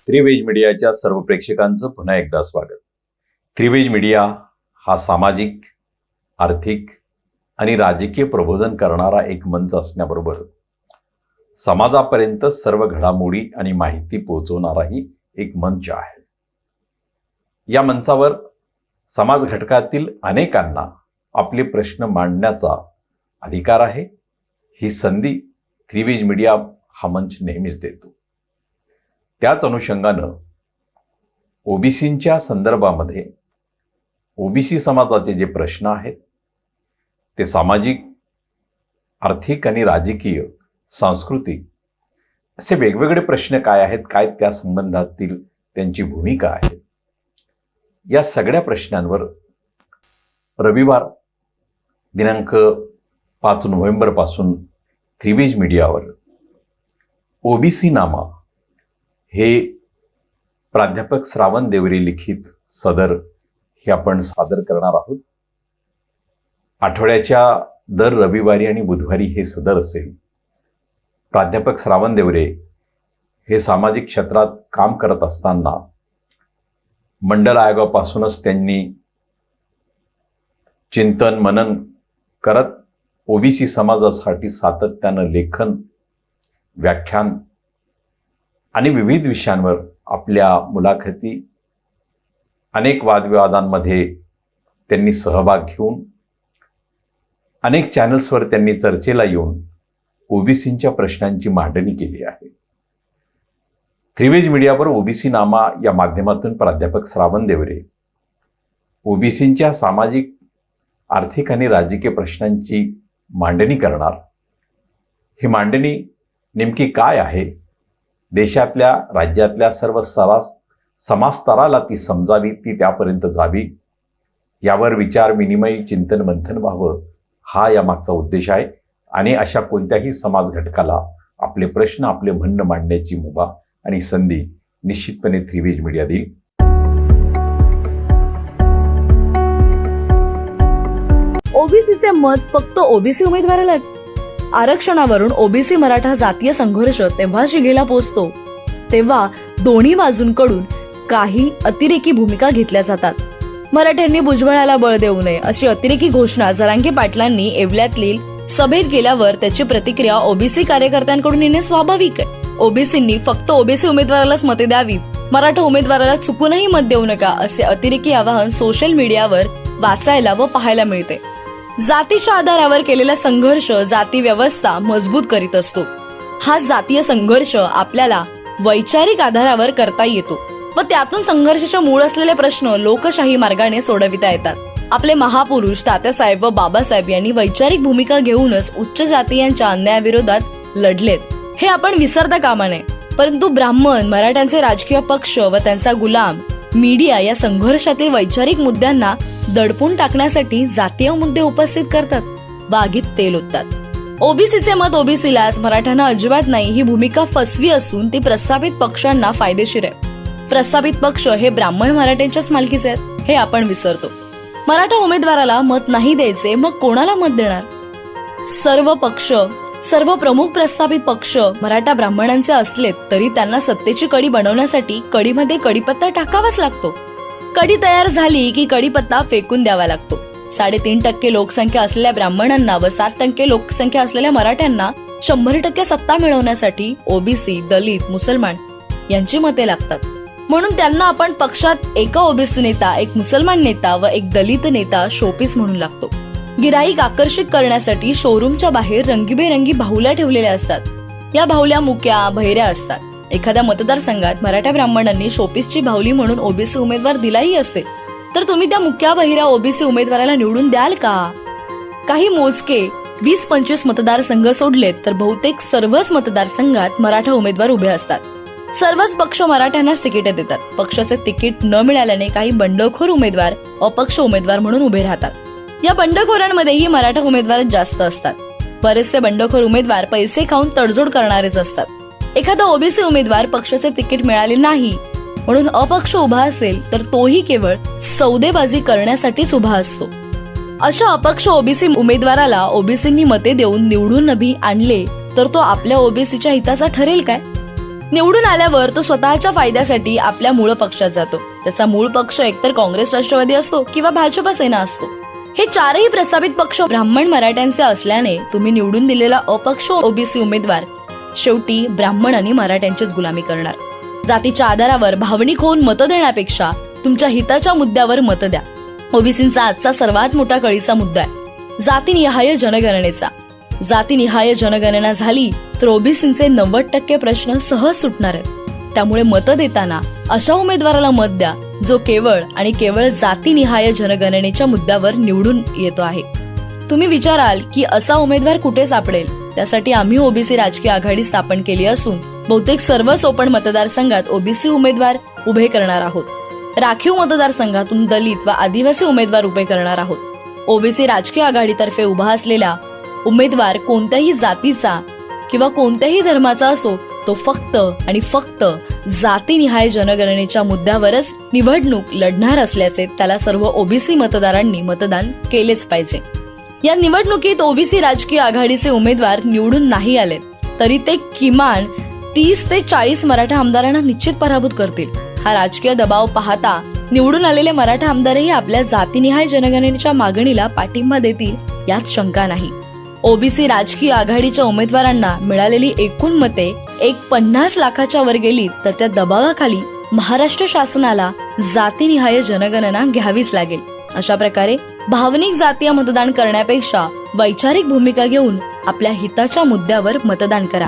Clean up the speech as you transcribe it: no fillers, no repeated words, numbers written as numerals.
त्रिवेज मीडियाच्या सर्व प्रेक्षकांचं पुन्हा एकदा स्वागत. त्रिवेज मीडिया हा सामाजिक, आर्थिक आणि राजकीय प्रबोधन करणारा एक मंच असण्याबरोबर समाजापर्यंत सर्व घडामोडी आणि माहिती पोहोचवणाराही एक मंच आहे. या मंचावर समाज घटकातील अनेकांना आपले प्रश्न मांडण्याचा अधिकार आहे. ही संधी त्रिवेज मीडिया हा मंच नेहमीच देतो. त्याच अनुषंगानं ओबीसींच्या संदर्भामध्ये ओबीसी समाजाचे जे प्रश्न आहेत ते सामाजिक, आर्थिक आणि राजकीय, सांस्कृतिक असे वेगवेगळे प्रश्न काय आहेत, काय त्या संबंधातील त्यांची भूमिका आहे, या सगळ्या प्रश्नांवर रविवार दिनांक 5 नोव्हेंबरपासून त्रिवेज मीडियावर ओबीसी नामा हे प्राध्यापक श्रावण देवरे लिखित सदर हे आपण सादर करणार आहोत. आठवड्याच्या दर रविवारी आणि बुधवारी हे सदर असेल. प्राध्यापक श्रावण देवरे हे सामाजिक क्षेत्रात काम करत असताना मंडल आयोगापासूनच त्यांनी चिंतन मनन करत ओबीसी समाजासाठी सातत्यानं लेखन, व्याख्यान आणि विविध विषयांवर आपल्या मुलाखती, अनेक वादविवादांमध्ये त्यांनी सहभाग घेऊन अनेक चॅनल्सवर त्यांनी चर्चेला येऊन ओबीसींच्या प्रश्नांची मांडणी केली आहे. त्रिवेज मीडियावर ओबीसी नामा या माध्यमातून प्राध्यापक श्रावण देवरे ओबीसींच्या सामाजिक, आर्थिक आणि राजकीय प्रश्नांची मांडणी करणार. ही मांडणी नेमकी काय आहे, देशातल्या, राज्यातल्या सर्व समाजस्तराला ती समजावी, ती त्यापर्यंत जावी, यावर विचार विनिमय, चिंतन मंथन व्हावं, हा यामागचा उद्देश आहे. आणि अशा कोणत्याही समाज घटकाला आपले प्रश्न, आपले म्हणणं मांडण्याची मुभा आणि संधी निश्चितपणे त्रिवेज मीडिया देईल. ओबीसीचे मत फक्त ओबीसी उमेदवारालाच. आरक्षणावरून ओबीसी मराठा जातीय संघर्ष तेव्हा शिगेला पोचतो तेव्हा दोन्ही बाजूंकडून काही अतिरेकी भूमिका घेतल्या जातात. मराठ्यांनी भुजबळाला बळ देऊ नये अशी अतिरेकी घोषणा जरांगे पाटलांनी येवल्यातील सभेत केल्यावर त्याची प्रतिक्रिया ओबीसी कार्यकर्त्यांकडून येणे स्वाभाविक आहे. ओबीसींनी फक्त ओबीसी उमेदवारालाच मते द्यावीत, मराठा उमेदवाराला चुकूनही मत देऊ नका असे अतिरेकी आवाहन सोशल मीडियावर वाचायला व पाहायला मिळते. जातीच्या आधारावर केलेला संघर्ष जाती व्यवस्था मजबूत करीत असतो. हा जातीय संघर्ष आपल्याला वैचारिक आधारावर करता येतो व त्यातून संघर्षाचे मूळ असलेले प्रश्न लोकशाही मार्गाने सोडविता येतात. आपले महापुरुष तात्यासाहेब व बाबासाहेब यांनी वैचारिक भूमिका घेऊनच उच्च जातीयांच्या अन्यायाविरोधात लढलेत, हे आपण विसरता कामा नये. परंतु ब्राह्मण, मराठ्यांचे राजकीय पक्ष व त्यांचा गुलाम मीडिया या संघर्षातील वैचारिक मुद्द्यांना दडपून टाकण्यासाठी जातीय मुद्दे उपस्थित करतात, बागीत तेल ओततात. ओबीसीचे मत ओबीसीलाच, मराठ्यांना अजिबात नाही, ही भूमिका फसवी असून ती प्रस्थापित पक्षांना फायदेशीर आहे. प्रस्थापित पक्ष हे ब्राह्मण मराठ्यांच्याच मालकीचे आहेत, हे आपण विसरतो. मराठा उमेदवाराला मत नाही द्यायचे, मग कोणाला मत देणार? सर्व प्रमुख प्रस्थापित पक्ष मराठा ब्राह्मणांचे असले तरी त्यांना सत्तेची कडी बनवण्यासाठी कढीमध्ये कढीपत्ता टाकावाच लागतो. कढी तयार झाली की कढीपत्ता फेकून द्यावा लागतो. 3.5% लोकसंख्या असलेल्या ब्राह्मणांना व 7% लोकसंख्या असलेल्या मराठ्यांना 100% सत्ता मिळवण्यासाठी ओबीसी, दलित, मुसलमान यांची मते लागतात. म्हणून त्यांना आपण पक्षात एका ओबीसी नेता, एक मुसलमान नेता व एक दलित नेता शोपीस म्हणून लागतो. गिराईक आकर्षित करण्यासाठी शोरूमच्या बाहेर रंगीबेरंगी बाहुल्या ठेवलेल्या असतात. या बाहुल्या मुक्या, बहिऱ्या असतात. एखाद्या मतदारसंघात मराठा ब्राह्मणांनी शोपीसची बाहुली म्हणून ओबीसी उमेदवार दिलाही असेल तर तुम्ही त्या मुक्या बहिऱ्या ओबीसी उमेदवाराला निवडून द्याल का? काही मोजके 20-25 मतदारसंघ सोडलेत तर बहुतेक सर्वच मतदारसंघात मराठा उमेदवार उभे असतात. सर्वच पक्ष मराठ्यांनाच तिकीट देतात. पक्षाचे तिकीट न मिळाल्याने काही बंडखोर उमेदवार अपक्ष उमेदवार म्हणून उभे राहतात. या बंडखोरांमध्येही मराठा उमेदवारच जास्त असतात. बरेचसे बंडखोर उमेदवार पैसे खाऊन तडजोड करणारेच असतात. एखादा ओबीसी उमेदवार पक्षाचे तिकीट मिळाले नाही म्हणून अपक्ष उभा असेल तर तोही केवळ सौदेबाजी करण्यासाठीच उभा असतो. अशा अपक्ष ओबीसी उमेदवाराला ओबीसींनी मते देऊन निवडून नभी आणले तर तो आपल्या ओबीसीच्या हिताचा ठरेल काय? निवडून आल्यावर तो स्वतःच्या फायद्यासाठी आपल्या मूळ पक्षात जातो. त्याचा मूळ पक्ष एकतर काँग्रेस राष्ट्रवादी असतो किंवा भाजप सेना असतो. हे चारही प्रस्तावित पक्ष ब्राह्मण मराठ्यांचे असल्याने तुम्ही निवडून दिलेला अपक्ष ओबीसी उमेदवार शेवटी ब्राह्मण आणि मराठ्यांचीच गुलामी करणार. जातीच्या आधारावर भावनिक होऊन मतं देण्यापेक्षा तुमच्या हिताच्या मुद्द्यावर मतं द्या. ओबीसींचा आजचा सर्वात मोठा कळीचा मुद्दा आहे जातीनिहाय जनगणनेचा. जातीनिहाय जनगणना झाली तर ओबीसींचे 90% प्रश्न सहज सुटणार आहेत. त्यामुळे मतं देताना अशा उमेदवाराला मत द्या जो केवळ आणि केवळ जातीनिहाय जनगणनेच्या मुद्द्यावर निवडून येतो आहे. तुम्ही विचाराल की असा उमेदवार कुठे सापडेल? त्यासाठी आम्ही ओबीसी राजकीय आघाडी स्थापन केली असून बहुतेक सर्वच ओपन मतदारसंघात ओबीसी उमेदवार उभे करणार आहोत. राखीव मतदारसंघातून दलित व आदिवासी उमेदवार उभे करणार आहोत. ओबीसी राजकीय आघाडीतर्फे उभा असलेला उमेदवार कोणत्याही जातीचा किंवा कोणत्याही धर्माचा असो तो फक्त आणि फक्त जातीनिहाय जनगणनेच्या मुद्द्यावरच निवडणूक लढणार असल्याचे त्याला सर्व ओबीसी मतदारांनी मतदान केलेच पाहिजे. या निवडणुकीत ओबीसी राजकीय आघाडीचे उमेदवार निवडून नाही आले तरी ते किमान 30 ते 40 मराठा आमदारांना निश्चित पराभूत करतील. हा राजकीय दबाव पाहता निवडून आलेले मराठा आमदारही आपल्या जातीनिहाय जनगणनेच्या मागणीला पाठिंबा देतील यात शंका नाही. ओबीसी राजकीय आघाडीच्या उमेदवारांना मिळालेली एकूण मते 50 लाखाच्या वर गेली तर त्या दबावाखाली महाराष्ट्र शासनाला जातीनिहाय जनगणना घ्यावीच लागेल. अशा प्रकारे भावनिक जातीय मतदान करण्यापेक्षा वैचारिक भूमिका घेऊन आपल्या हिताच्या मुद्द्यावर मतदान करा.